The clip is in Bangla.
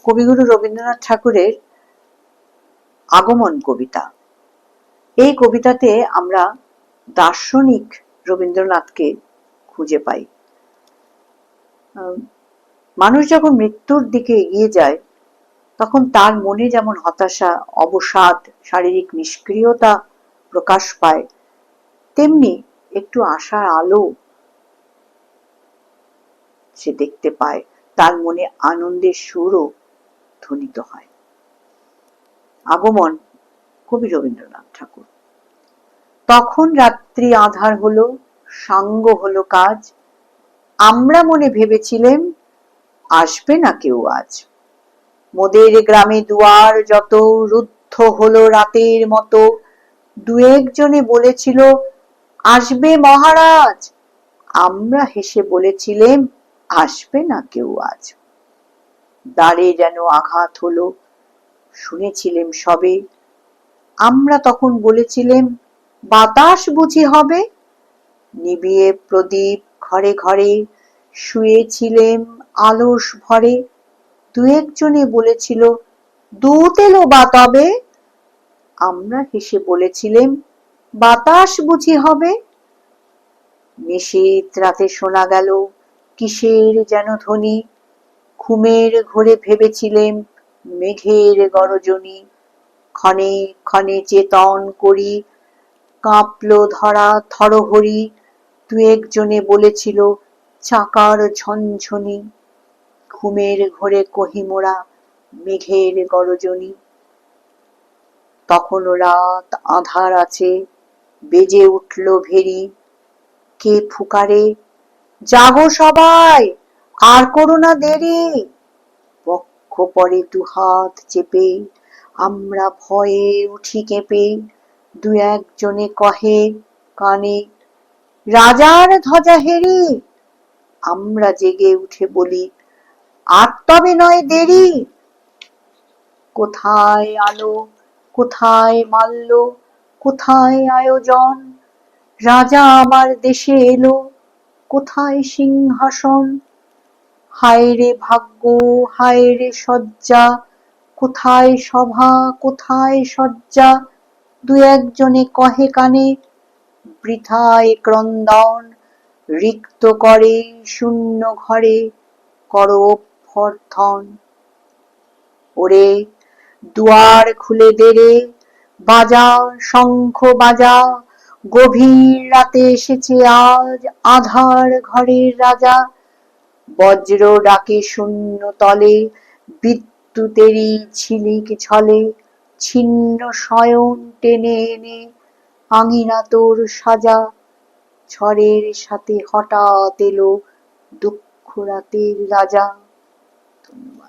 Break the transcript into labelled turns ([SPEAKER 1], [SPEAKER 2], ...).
[SPEAKER 1] কবিগুরু রবীন্দ্রনাথ ঠাকুরের আগমন কবিতা। এই কবিতাতে আমরা দার্শনিক রবীন্দ্রনাথকে খুঁজে পাই। মানুষ যখন মৃত্যুর দিকে এগিয়ে যায় তখন তার মনে যেমন হতাশা, অবসাদ, শারীরিক নিষ্ক্রিয়তা প্রকাশ পায়, তেমনি একটু আশার আলো সে দেখতে পায়, তার মনে আনন্দের সুরও ধ্বনিত হয়। আগমন, কবি রবীন্দ্রনাথ ঠাকুর। তখন রাত্রি আঁধার হলো, সাঙ্গ হলো কাজ, আমরা মনে ভেবেছিলেম আসবে না কেউ আজ। মোদের গ্রামে দুয়ার যত রুদ্ধ হলো রাতের মতো, দু একজনে বলেছিল আসবে মহারাজ, আমরা হেসে বলেছিলেম আসবে না কেউ আজ। দ্বারে যেন আঘাত হলো, শুনেছিলেম সবে, আমরা তখন বলেছিলেম বাতাস বুঝি হবে। নিবিয়ে প্রদীপ ঘরে ঘরে শুয়েছিলেম আলস ভরে, দু একজনে বলেছিল দূত এলো বা তবে, আমরা হেসে বলেছিলেম বাতাস বুঝি হবে। নিশীথ রাতে শোনা গেল কিসের যেন ধ্বনি, ঘুমের ঘোরে ভেবেছিলেম মেঘের গরজনি। ক্ষণে ক্ষণে চেতন করি কাঁপলো ধরা থরহরি, দু একজনে বলেছিল চাকার ঝনঝনি। ঘুমের ঘোরে কহি মোরা মেঘের গরজনি। তখনও রাত আঁধার আছে, বেজে উঠল ভেরি, কে ফুকারে জাগো সবাই আর করো না দেরি। বক্ষ পরে দুহাত চেপে আমরা ভয়ে উঠি কেঁপে, দু একজনে কহে কানে রাজার ধ্বজা হেরি। আমরা জেগে উঠে বলি আর তবে নয় দেরি। কোথায় আলো, কোথায় মাল্য, কোথায় আয়োজন, রাজা আমার দেশে এলো, কোথায় সিংহাসন। হায় রে ভাগ্য, হায় রে সজ্জা, কোথায় সভা, কোথায় সজ্জা, দু একজনে কহে কানে বৃথায় ক্রন্দন, রিক্ত করে শূন্য ঘরে করো অভ্যর্থন। ওরে দুয়ার খুলে দে রে, বাজা শঙ্খ বাজা, গভীর রাতে এসেছে আজ আধার ঘরের রাজা। বজ্র ডাকে শূন্য তলে, বিদ্যুতেরই ঝিলিক ঝলে, ছিন্ন শয়ন টেনে এনে আঙিনা তোর সাজা। ঝড়ের সাথে হঠাৎ এলো দুঃখ রাতের রাজা। ধন্যবাদ।